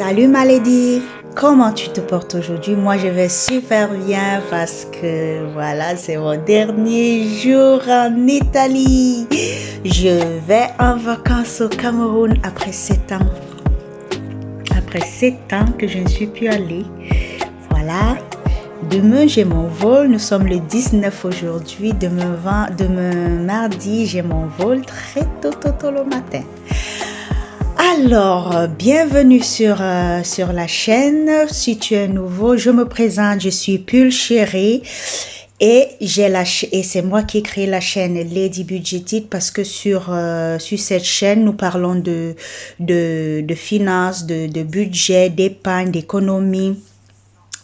Salut ma lady, comment tu te portes aujourd'hui? Moi je vais super bien parce que voilà, c'est mon dernier jour en Italie. Je vais en vacances au Cameroun après 7 ans. Après 7 ans que je ne suis plus allée. Voilà. Demain, j'ai mon vol. Nous sommes le 19 aujourd'hui. Demain mardi, j'ai mon vol très tôt le matin. Alors, bienvenue sur la chaîne. Si tu es nouveau, je me présente. Je suis Pulchérie et c'est moi qui ai créé la chaîne Lady Budgeted parce que sur cette chaîne, nous parlons de finances, de budget, d'épargne, d'économie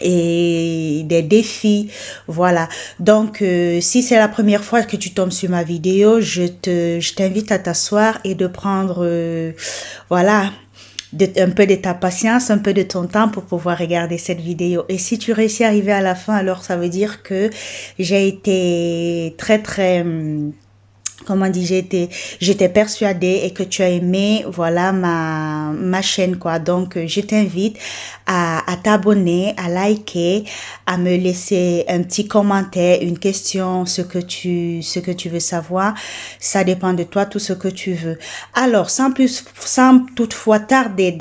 et des défis, voilà. Donc si c'est la première fois que tu tombes sur ma vidéo, je t'invite à t'asseoir et de prendre voilà, un peu de ta patience, un peu de ton temps pour pouvoir regarder cette vidéo. Et si tu réussis à arriver à la fin, alors ça veut dire que j'ai été très comment on dit, j'étais persuadée et que tu as aimé, voilà, ma chaîne, quoi. Donc, je t'invite à t'abonner, à liker, à me laisser un petit commentaire, une question, ce que tu veux savoir. Ça dépend de toi, tout ce que tu veux. Alors, sans toutefois tarder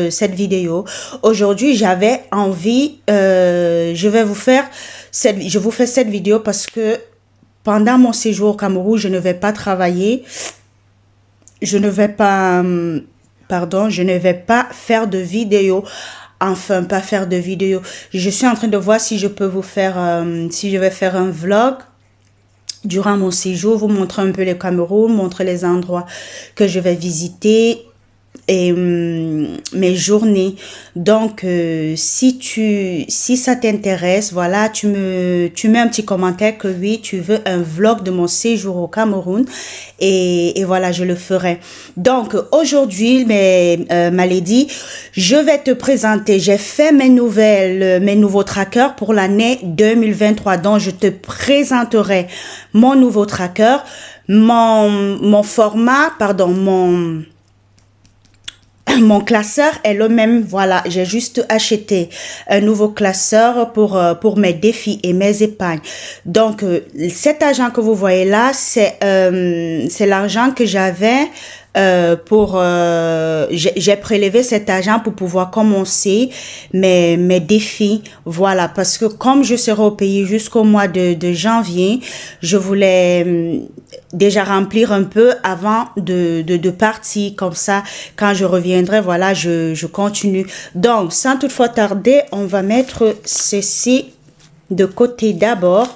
cette vidéo, aujourd'hui, j'avais envie, je vous fais cette vidéo parce que pendant mon séjour au Cameroun, je ne vais pas travailler. Je ne vais pas faire de vidéo. Enfin, pas faire de vidéo. Je suis en train de voir si je peux vous faire, si je vais faire un vlog durant mon séjour, vous montrer un peu le Cameroun, montrer les endroits que je vais visiter et mes journées. Donc si ça t'intéresse, voilà, tu mets un petit commentaire que oui, tu veux un vlog de mon séjour au Cameroun et voilà, je le ferai. Donc aujourd'hui, ma lady, je vais te présenter, j'ai fait mes nouveaux trackers pour l'année 2023, donc je te présenterai mon nouveau tracker, mon format, pardon, mon classeur est le même, voilà, j'ai juste acheté un nouveau classeur pour mes défis et mes épargnes. Donc, cet argent que vous voyez là, c'est l'argent que j'avais j'ai prélevé cet argent pour pouvoir commencer mes défis, voilà, parce que comme je serai au pays jusqu'au mois de janvier, je voulais déjà remplir un peu avant de partir, comme ça quand je reviendrai, voilà, je continue. Donc sans toutefois tarder, on va mettre ceci de côté d'abord.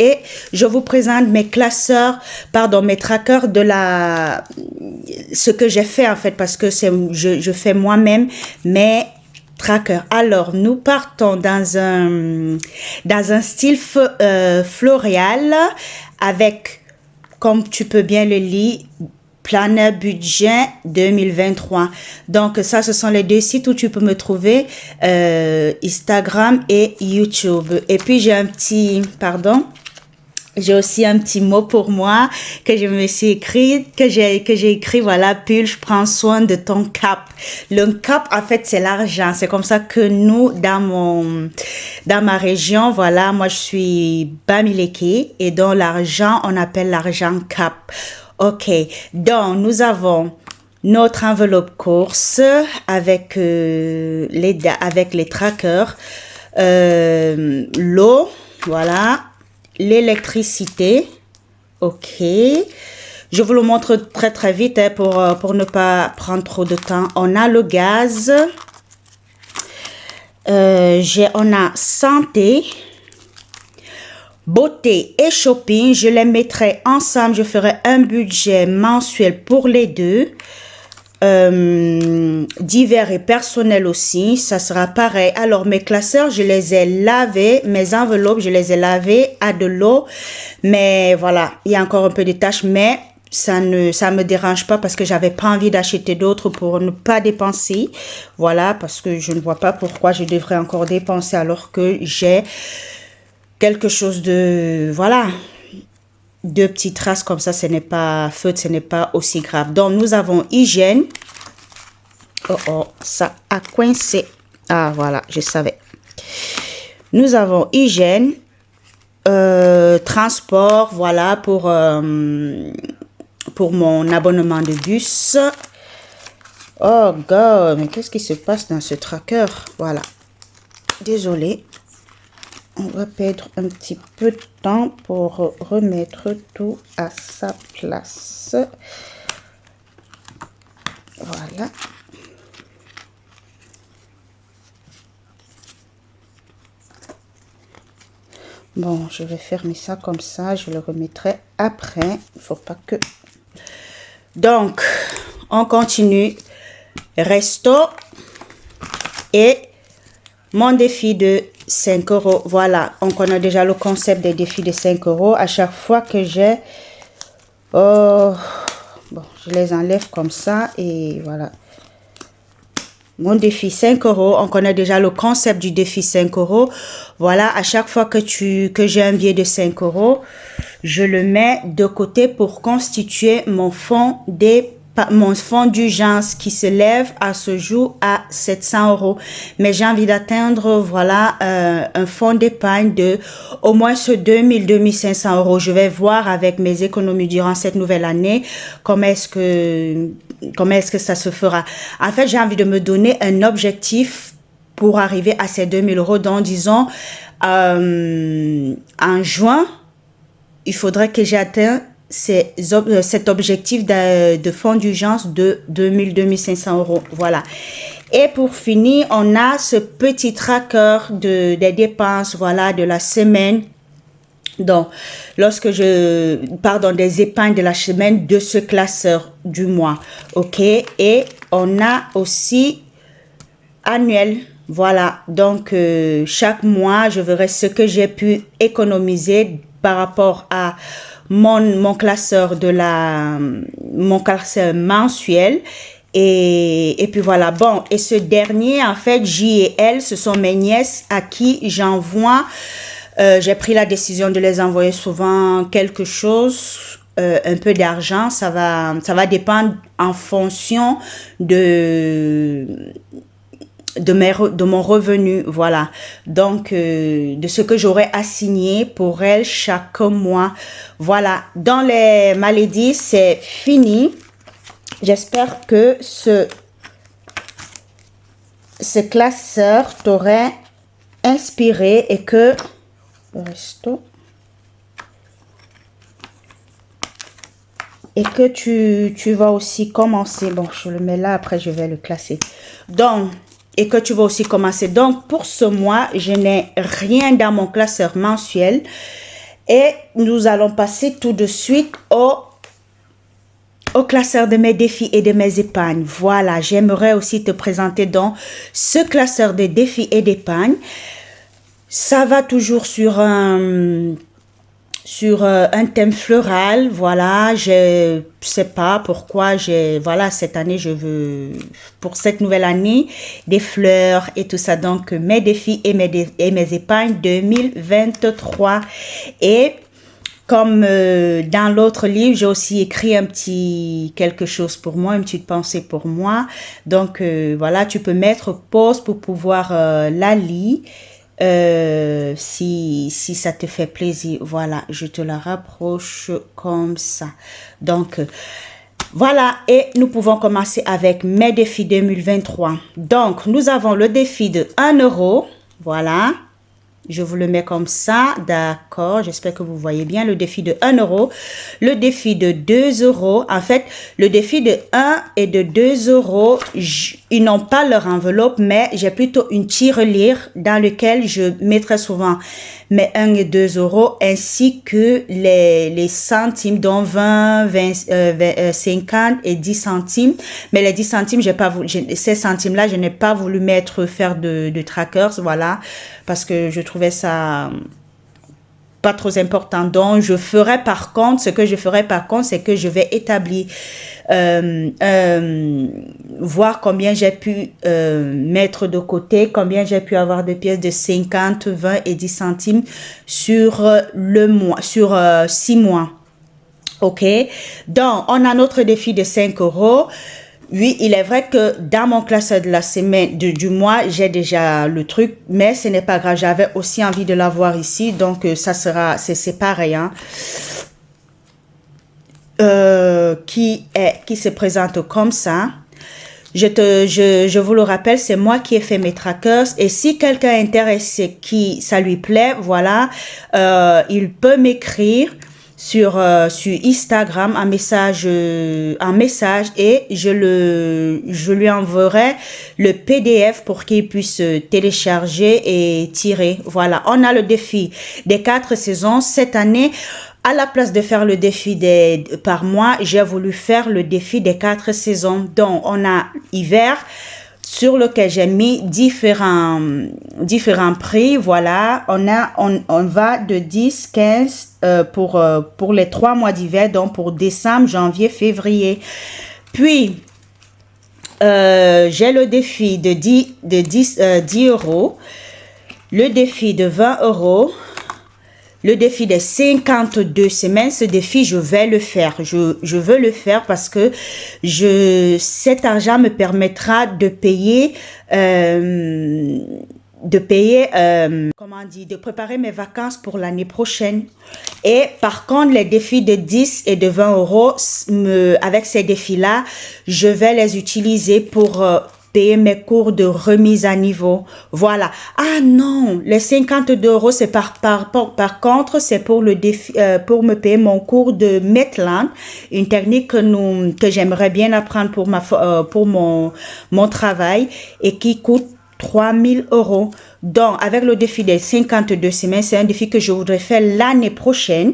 Et je vous présente mes classeurs, pardon, mes trackers ce que j'ai fait en fait, parce que je fais moi-même mes trackers. Alors, nous partons dans un style floral avec, comme tu peux bien le lire, Planner Budget 2023. Donc ça, ce sont les deux sites où tu peux me trouver, Instagram et YouTube. Et puis j'ai aussi un petit mot pour moi que je me suis écrit, que j'ai écrit, voilà, Pulch, prends soin de ton cap. Le cap, en fait, c'est l'argent. C'est comme ça que nous, dans ma région, voilà, moi, je suis Bamileke et dans l'argent, on appelle l'argent cap. Ok. Donc, nous avons notre enveloppe course avec les trackers, l'eau, voilà, l'électricité, ok. Je vous le montre très vite hein, pour ne pas prendre trop de temps. On a le gaz, on a santé, beauté et shopping. Je les mettrai ensemble. Je ferai un budget mensuel pour les deux. Divers et personnel aussi, ça sera pareil. Alors mes classeurs, je les ai lavés, mes enveloppes, je les ai lavées à de l'eau, mais voilà, il y a encore un peu de tâches, mais ça me dérange pas parce que j'avais pas envie d'acheter d'autres pour ne pas dépenser, voilà, parce que je ne vois pas pourquoi je devrais encore dépenser alors que j'ai quelque chose de, voilà, deux petites traces comme ça, ce n'est pas feutre, ce n'est pas aussi grave. Donc, nous avons hygiène. Oh, oh, ça a coincé. Ah, voilà, je savais. Nous avons hygiène, transport, voilà, pour mon abonnement de bus. Oh, God, mais qu'est-ce qui se passe dans ce tracker? Voilà. Désolée. On va perdre un petit peu de temps pour remettre tout à sa place. Voilà. Bon, je vais fermer ça comme ça. Je le remettrai après. Il faut pas que... Donc, on continue. Resto. Et mon défi de 5 €. Voilà, on connaît déjà le concept des défis de 5 €. À chaque fois que j'ai... Oh, bon, je les enlève comme ça et voilà. Mon défi 5 €. On connaît déjà le concept du défi 5 €. Voilà, à chaque fois que j'ai un billet de 5 €, je le mets de côté pour constituer mon fonds d'urgence qui se lève à ce jour à 700 €. Mais j'ai envie d'atteindre, voilà, un fonds d'épargne de au moins 2 500 €. Je vais voir avec mes économies durant cette nouvelle année comment est-ce que ça se fera. En fait, j'ai envie de me donner un objectif pour arriver à ces 2 000 €. Donc, disons, en juin, il faudrait que j'ai atteint cet objectif de fonds d'urgence de 2 500 €. Voilà. Et pour finir, on a ce petit tracker des dépenses, voilà, de la semaine. Donc, des épargnes de la semaine de ce classeur du mois. OK. Et on a aussi annuel. Voilà. Donc, chaque mois, je verrai ce que j'ai pu économiser par rapport à mon classeur mon classeur mensuel. Et puis voilà. Bon, et ce dernier, en fait, J et L, ce sont mes nièces à qui j'envoie. J'ai pris la décision de les envoyer souvent quelque chose, un peu d'argent. Ça va dépendre en fonction de mon revenu, voilà. Donc, de ce que j'aurais assigné pour elles chaque mois. Voilà. Dans les maladies, c'est fini. J'espère que ce classeur t'aurait inspiré et que... Resto. Et que tu vas aussi commencer. Bon, je le mets là, après je vais le classer. Donc, et que tu vas aussi commencer. Donc, pour ce mois, je n'ai rien dans mon classeur mensuel. Et nous allons passer tout de suite au classeur de mes défis et de mes épargnes. Voilà, j'aimerais aussi te présenter donc ce classeur de défis et d'épargne. Ça va toujours sur un thème floral. Voilà, je sais pas pourquoi voilà, cette année, je veux, pour cette nouvelle année, des fleurs et tout ça. Donc, mes défis et mes épargnes 2023. Et comme dans l'autre livre, j'ai aussi écrit quelque chose pour moi, une petite pensée pour moi. Donc, voilà, tu peux mettre pause pour pouvoir la lire. Si ça te fait plaisir, voilà, je te la rapproche comme ça. Donc, voilà, et nous pouvons commencer avec mes défis 2023. Donc, nous avons le défi de 1 €, voilà. Je vous le mets comme ça, d'accord. J'espère que vous voyez bien le défi de 1 €. Le défi de 2 €. En fait, le défi de 1 et de 2 €, ils n'ont pas leur enveloppe, mais j'ai plutôt une tirelire dans laquelle je mettrai souvent mes 1 et 2 € ainsi que les centimes, dont 20, 50 et 10 centimes. Mais les 10 centimes, ces centimes-là, je n'ai pas voulu faire de trackers, voilà, parce que je trouvais ça pas trop important. Donc, ce que je ferai par contre, c'est que je vais établir, voir combien j'ai pu mettre de côté, combien j'ai pu avoir de pièces de 50, 20 et 10 centimes sur le mois, sur 6 mois. OK? Donc, on a notre défi de 5 euros. Oui, il est vrai que dans mon classeur de la semaine, du mois, j'ai déjà le truc, mais ce n'est pas grave. J'avais aussi envie de l'avoir ici, donc ça sera, c'est pareil, hein. Qui se présente comme ça. Je vous le rappelle, c'est moi qui ai fait mes trackers, et si quelqu'un est intéressé, qui ça lui plaît, voilà, il peut m'écrire sur Instagram un message et je lui enverrai le PDF pour qu'il puisse télécharger et tirer. Voilà, on a le défi des 4 saisons cette année. À la place de faire le défi par mois, j'ai voulu faire le défi des 4 saisons. Donc, on a hiver, sur lequel j'ai mis différents prix. Voilà, on va de 10, 15 pour les 3 mois d'hiver, donc pour décembre, janvier, février. Puis, j'ai le défi de 10 euros, le défi de 20 euros, le défi des 52 semaines. Ce défi, je vais le faire. Je veux le faire parce que cet argent me permettra de payer, comment on dit, de préparer mes vacances pour l'année prochaine. Et par contre, les défis de 10 et de 20 euros, avec ces défis-là, je vais les utiliser pour payer mes cours de remise à niveau. Voilà. Ah non, les 52 euros, c'est par contre, c'est pour le défi, pour me payer mon cours de Maitland, une technique que j'aimerais bien apprendre pour mon travail et qui coûte 3000 euros. Donc, avec le défi des 52 semaines, c'est un défi que je voudrais faire l'année prochaine.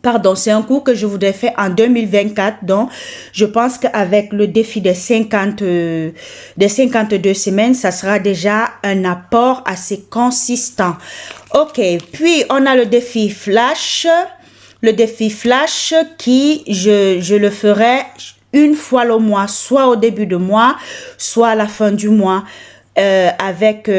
Pardon, c'est un cours que je voudrais faire en 2024. Donc, je pense qu'avec le défi des 52 semaines, ça sera déjà un apport assez consistant. OK. Puis, on a le défi Flash. Le défi Flash qui, je le ferai une fois le mois, soit au début du mois, soit à la fin du mois, avec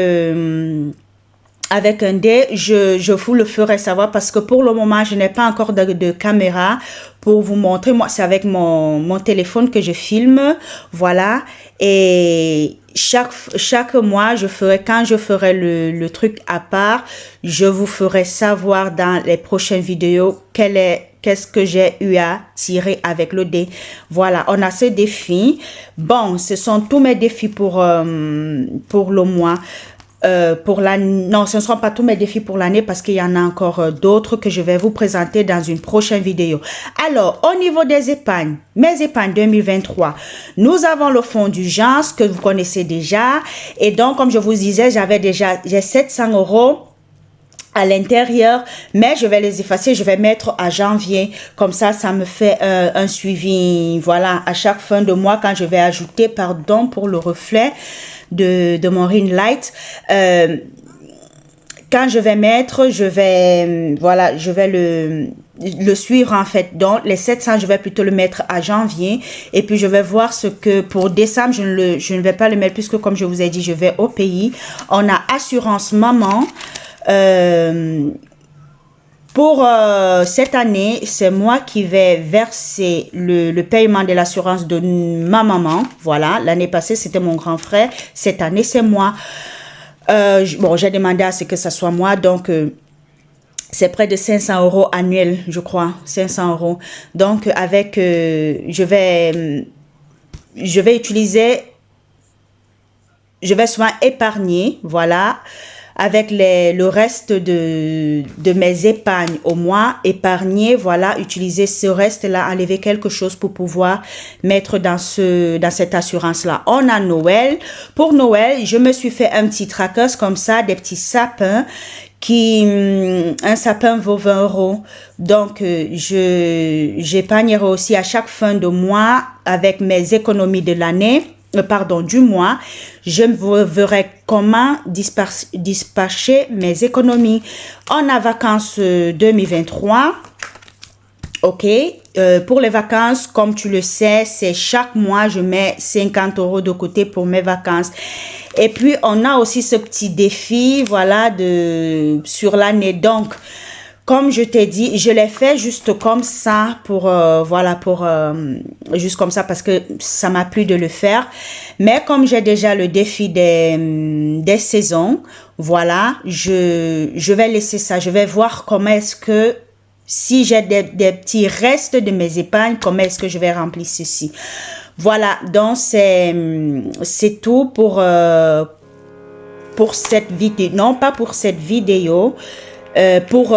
un dé. Je vous le ferai savoir parce que pour le moment, je n'ai pas encore de caméra pour vous montrer. Moi, c'est avec mon téléphone que je filme. Voilà. Et chaque mois, quand je ferai le truc à part, je vous ferai savoir dans les prochaines vidéos qu'est-ce que j'ai eu à tirer avec le dé. Voilà, on a ce défi. Bon, ce sont tous mes défis pour le mois. Non, ce ne seront pas tous mes défis pour l'année parce qu'il y en a encore d'autres que je vais vous présenter dans une prochaine vidéo. Alors, au niveau des épargnes, mes épargnes 2023, nous avons le fonds d'urgence que vous connaissez déjà. Et donc, comme je vous disais, j'ai 700 euros à l'intérieur, mais je vais les effacer, je vais mettre à janvier, comme ça me fait un suivi, voilà, à chaque fin de mois quand je vais ajouter, pardon pour le reflet de mon ring light, quand je vais mettre, je vais le suivre en fait. Donc les 700, je vais plutôt le mettre à janvier et puis je vais voir ce que pour décembre, je ne vais pas le mettre puisque comme je vous ai dit, je vais au pays. On a assurance maman. Pour cette année, c'est moi qui vais verser le paiement de l'assurance de ma maman. Voilà, l'année passée, c'était mon grand frère. Cette année, c'est moi. Bon, j'ai demandé à ce que ça soit moi. Donc, c'est près de 500 euros annuels, je crois. 500 euros. Donc, je vais utiliser... Je vais souvent épargner, voilà, avec le reste de mes épargnes au mois, épargner, voilà, utiliser ce reste-là, enlever quelque chose pour pouvoir mettre dans cette assurance-là. On a Noël. Pour Noël, je me suis fait un petit trackers comme ça, des petits sapins un sapin vaut 20 euros. Donc, j'épargnerai aussi à chaque fin de mois avec mes économies de l'année. Du mois, je verrai comment dispatcher mes économies. On a vacances 2023. OK. Pour les vacances, comme tu le sais, c'est chaque mois, je mets 50 euros de côté pour mes vacances. Et puis, on a aussi ce petit défi, voilà, sur l'année. Donc, comme je t'ai dit, je l'ai fait juste comme ça pour juste comme ça parce que ça m'a plu de le faire. Mais comme j'ai déjà le défi des saisons, voilà, je vais laisser ça. Je vais voir comment est-ce que si j'ai des petits restes de mes épargnes, comment est-ce que je vais remplir ceci. Voilà, donc c'est tout pour cette vidéo. Non, pas pour cette vidéo. Pour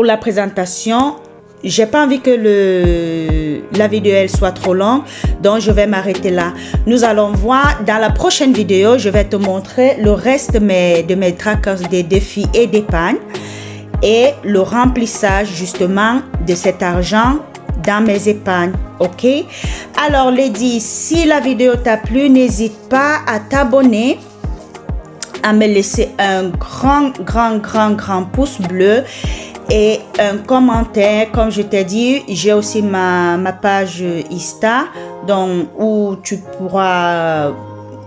la présentation, j'ai pas envie que la vidéo elle soit trop longue, donc je vais m'arrêter là. Nous allons voir dans la prochaine vidéo, je vais te montrer le reste de mes trackers des défis et d'épargne et le remplissage justement de cet argent dans mes épargnes. Ok, alors Lady, si la vidéo t'a plu, n'hésite pas à t'abonner, à me laisser un grand pouce bleu et un commentaire. Comme je t'ai dit, j'ai aussi ma page Insta, donc où tu pourras,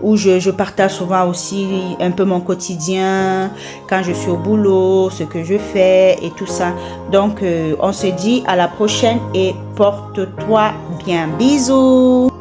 où je partage souvent aussi un peu mon quotidien, quand je suis au boulot, ce que je fais et tout ça. Donc on se dit à la prochaine et porte-toi bien. Bisous.